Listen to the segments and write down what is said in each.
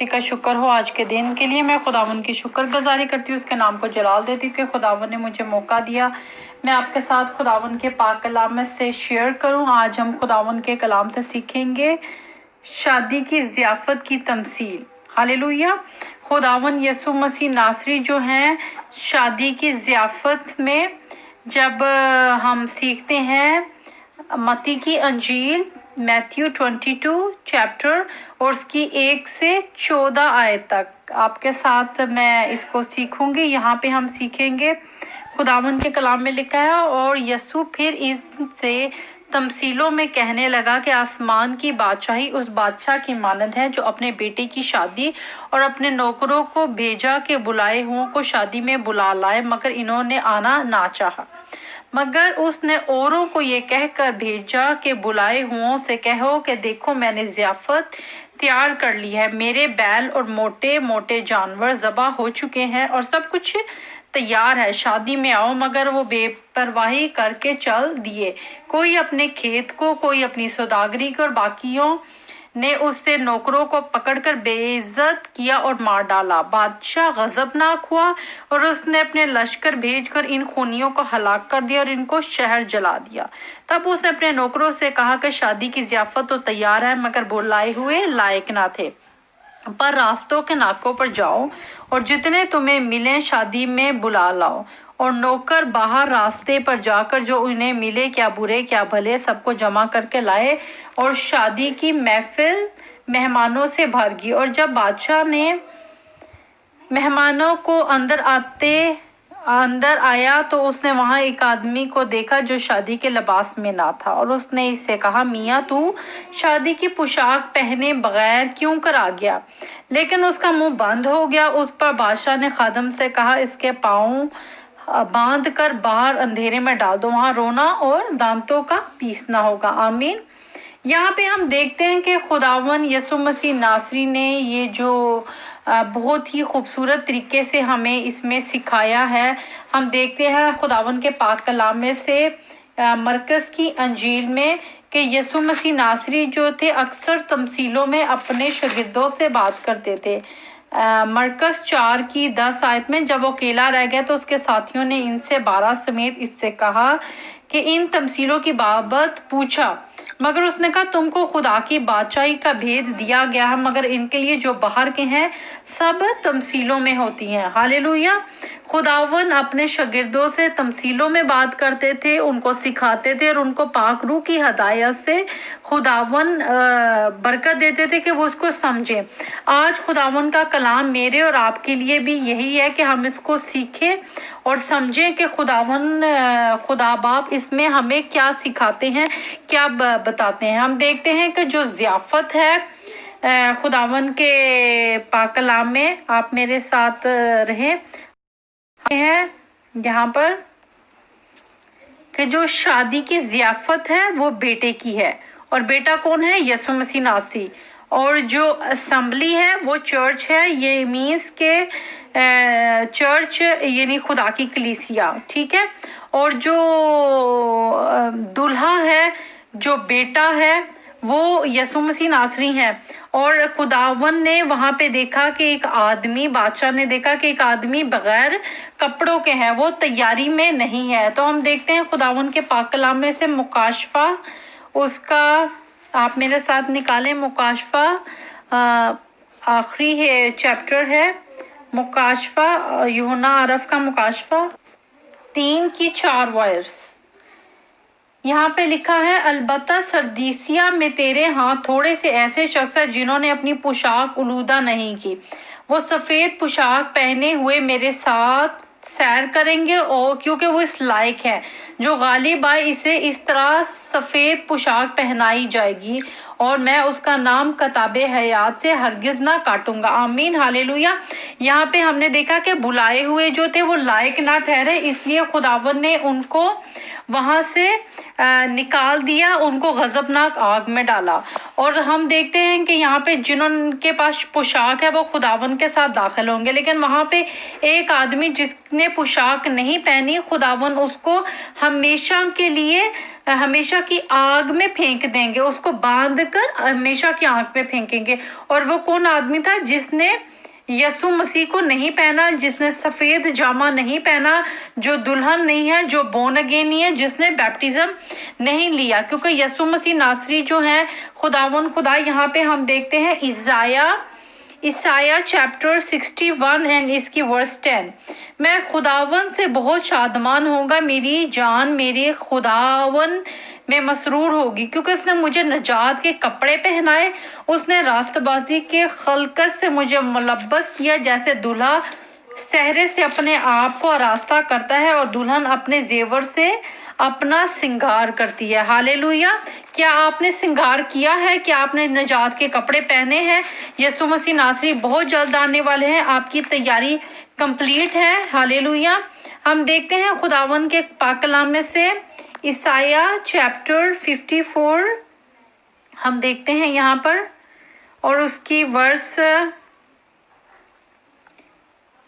तंदुरुस्ती का शुक्र हो आज के दिन के लिए। मैं खुदावन की शुक्रगुजारी करती हूँ, उसके नाम को जलाल देती हूँ कि खुदावन ने मुझे मौका दिया मैं आपके साथ खुदावन के पाक कलाम में से शेयर करूँ। आज हम खुदावन के कलाम से सीखेंगे शादी की ज़ियाफ़त की तमसील। हालेलुया। खुदावन यसु मसीह नासरी जो हैं शादी की ज़ियाफ़त में जब हम सीखते हैं मत्ती की अंजील मैथ्यू 22 चैप्टर और उसकी 1 से 14 आयत तक आपके साथ मैं इसको सीखूंगी। यहाँ पे हम सीखेंगे खुदावन के कलाम में लिखा है, और यसु फिर इनसे तमसीलों में कहने लगा कि आसमान की बादशाही उस बादशाह की मानद है जो अपने बेटे की शादी और अपने नौकरों को भेजा के बुलाए हुओं को शादी में बुला लाए, मगर इन्होंने आना ना चाहा। मगर उसने औरों को ये कहकर भेजा कि बुलाए हुओं से कहो कि देखो मैंने ज़ियाफ़त तैयार कर ली है, मेरे बैल और मोटे मोटे जानवर ज़बा हो चुके हैं और सब कुछ तैयार है, शादी में आओ। मगर वो बेपरवाही करके चल दिए, कोई अपने खेत को, कोई अपनी सौदागरी को, और बाकियों ने उससे नौकरों को पकड़कर बेइज्जत किया और मार डाला। बादशाह गजबनाक हुआ और उसने अपने लश्कर भेजकर इन खूनियों को हलाक कर दिया और इनको शहर जला दिया। तब उसने अपने नौकरों से कहा कि शादी की ज़ियाफ़त तो तैयार है, मगर बुलाए हुए लायक ना थे। पर रास्तों के नाकों पर जाओ और जितने तुम्हें मिलें शादी में बुला लाओ, और नौकर बाहर रास्ते पर जाकर जो उन्हें मिले, क्या बुरे क्या भले, सबको जमा करके लाए, और शादी की महफिल मेहमानों से भर गई। और जब बादशाह ने मेहमानों को अंदर आया तो उसने वहां एक आदमी को देखा जो शादी के लिबास में ना था, और उसने इससे कहा, मियाँ तू शादी की पोशाक पहने बगैर क्यों कर आ गया? लेकिन उसका मुंह बंद हो गया। उस पर बादशाह ने खादम से कहा, इसके पाँव बांध कर बाहर अंधेरे में डाल दो, वहां रोना और दांतों का पीसना होगा। आमीन। यहाँ पे हम देखते हैं कि खुदावन यसु मसीह नासरी ने ये जो बहुत ही खूबसूरत तरीके से हमें इसमें सिखाया है। हम देखते हैं खुदावन के पाक कलाम में से मरकज़ की अंजील में कि यसु मसीह नासरी जो थे अक्सर तमसीलों में अपने शागिर्दों से बात करते थे। मरकज़ 4 की 10 आयत में जब वो अकेला रह गया तो उसके साथियों ने इनसे 12 समेत इससे कहा कि इन तमसीलों की बाबत पूछा, मगर उसने कहा, तुमको खुदा की बादशाही का भेद दिया गया है, मगर इनके लिए जो बाहर के हैं सब तमसीलों में होती हैं। हालेलुया। खुदावन अपने शागिर्दों से तमसीलों में बात करते थे, उनको सिखाते थे, और उनको पाक रूह की हदायत से खुदावन बरकत देते थे कि वो उसको समझें। आज खुदावन का कलाम मेरे और आपके लिए भी यही है कि हम इसको सीखें और समझें कि खुदा बाप इसमें हमें क्या सिखाते हैं, क्या बताते हैं। हम देखते हैं कि जो ज़ियाफ़त है खुदावन के पाक कलाम में, आप मेरे साथ रहें, है यहाँ पर कि जो शादी की ज़ियाफ़त है वो बेटे की है, और बेटा कौन है? यसु मसीह नासरी। और जो असेंबली है वो चर्च है। ये मीन्स के चर्च यानी खुदा की कलीसिया, ठीक है। और जो दूल्हा है, जो बेटा है, वो यसु मसीह नासरी है। और खुदावन ने वहां पे देखा कि एक आदमी, बादशाह ने देखा कि एक आदमी बगैर कपड़ों के है, वो तैयारी में नहीं है। तो हम देखते हैं खुदावन के पाक कलाम में से मुकाशफा, उसका आप मेरे साथ निकालें। मुकाशफा आखिरी है चैप्टर है, मुकाशफा यूहन्ना अरफ का मुकाशफा 3 की 4 वर्स। यहाँ पे लिखा है, अलबत्ता सरदीसिया में तेरे हाथ थोड़े से ऐसे शख्स हैं जिन्होंने अपनी पोशाक उलूदा नहीं की। वो सफ़ेद पोशाक पहने हुए मेरे साथ सैर करेंगे, और क्योंकि वो इस लायक है। जो गालिब आए इसे इस तरह सफ़ेद पोशाक पहनाई जाएगी, और मैं उसका नाम किताबे हयात से हरगिज़ ना काटूंगा। आमीन। हालेलुया। यहाँ पे हमने देखा कि बुलाए हुए जो थे वो लायक ना ठहरे, इसलिए खुदावन ने उनको वहां से निकाल दिया, उनको गजबनाक आग में डाला। और हम देखते हैं कि यहाँ पे जिनके पास पोशाक है वो खुदावन के साथ दाखिल होंगे, लेकिन वहां पे एक आदमी जिसने पोशाक नहीं पहनी, खुदावन उसको हमेशा के लिए हमेशा की आग में फेंक देंगे, उसको बांध कर हमेशा की आग में फेंकेंगे। और वो कौन आदमी था? जिसने यसु मसीह को नहीं पहना, जिसने सफेद जामा नहीं पहना, जो दुल्हन नहीं है, जो बोर्न अगेन नहीं है, जिसने बैप्टिज्म नहीं लिया। क्योंकि यसु मसीह नासरी जो है खुदा यहाँ पे हम देखते हैं इसाया चैप्टर 61 एंड इसकी वर्स 10, मैं खुदावन से बहुत शादमान होगा, मेरी जान मेरे खुदावन में मसरूर होगी, क्योंकि उसने मुझे नजात के कपड़े पहनाए, उसने रास्तबाजी के खलकत से मुझे मुलब्बस किया, जैसे दूल्हा सहरे से अपने आप को आरास्ता करता है और दुल्हन अपने जेवर से अपना सिंगार करती है। हालेलुया। क्या आपने सिंगार किया है? क्या आपने नजात के कपड़े पहने हैं? यीशु मसीह नासरी बहुत जल्द आने वाले हैं, आपकी तैयारी कंप्लीट है। हालेलुया। हम देखते हैं खुदावन के पाक कलाम में से इसाया चैप्टर 54 हम देखते हैं यहाँ पर, और उसकी वर्स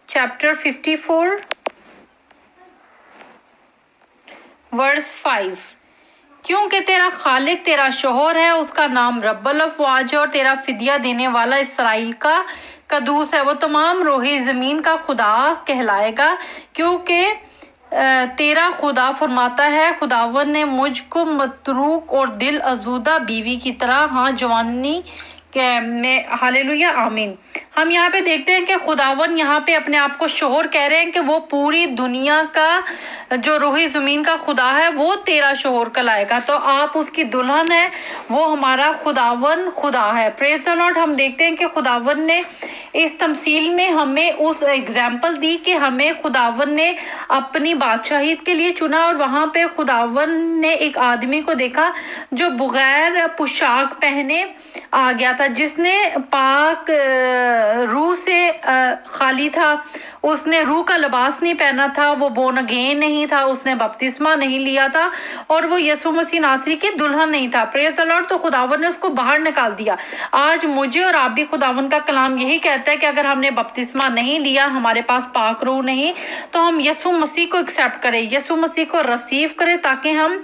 चैप्टर 54 वर्स 5, क्योंकि तेरा खालिक तेरा शोहर है, उसका नाम रब्बल अफवाज है, और तेरा फिदिया देने वाला इसराइल का कदूस है, वो तमाम रोही ज़मीन का खुदा कहलाएगा। क्योंकि तेरा खुदा फरमाता है, खुदावन ने मुझको मतरूक और दिल अजूदा बीवी की तरह, हाँ जवानी के में। हालेलुया आमीन। हम यहाँ पे देखते हैं कि खुदावन यहाँ पे अपने आप को शोहर कह रहे हैं कि वो पूरी दुनिया का जो रूही ज़मीन का खुदा है वो तेरा शोहर कहलाएगा, तो आप उसकी दुल्हन है, वो हमारा खुदावन खुदा है। Praise the Lord. हम देखते हैं कि खुदावन ने इस तमसील में हमें उस एग्जाम्पल दी कि हमें खुदावन ने अपनी बादशाहियत के लिए चुना, और वहाँ पे खुदावन ने एक आदमी को देखा जो बगैर पोशाक पहने आ गया था, जिसने पाक रूह से खाली था, उसने रूह का लिबास नहीं पहना था, वो बोर्न अगेन नहीं था, उसने बपतिस्मा नहीं लिया था, और वो यीशु मसीह नासरी की दुल्हन नहीं था। Praise the Lord. तो खुदावन ने उसको बाहर निकाल दिया। आज मुझे और आप भी खुदावन का कलाम यही कहता है कि अगर हमने बपतिस्मा नहीं लिया, हमारे पास पाक रूह नहीं, तो हम यीशु मसीह को एक्सेप्ट करें, यीशु मसीह को रिसीव करें, ताकि हम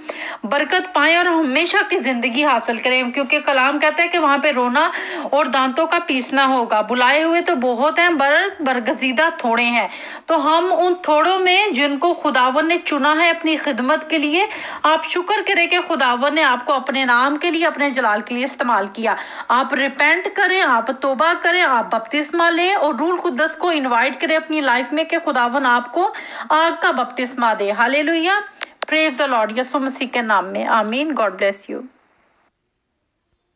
बरकत पाएं और हमेशा की जिंदगी हासिल करें। क्योंकि कलाम कहता है कि वहाँ पे रोना और दांतों का पीसना होगा। बुलाए हुए तो बहुत हैं, बरगजीदा थोड़े हैं। तो हम उन थोड़ों में जिनको खुदावन ने चुना है अपनी खिदमत के लिए, आप शुक्र करें कि खुदावन ने आपको अपने नाम के लिए, अपने जलाल के लिए इस्तेमाल किया। आप रिपेंट करें, आप तौबा करें, आप बपतिस्मा लें, और रूह कुद्दस को इनवाइट करें अपनी लाइफ में कि खुदावन आपको आग का बपतिस्मा दे। हालेलुया। Praise the lord. यीशु मसीह के नाम में आमीन। God bless you.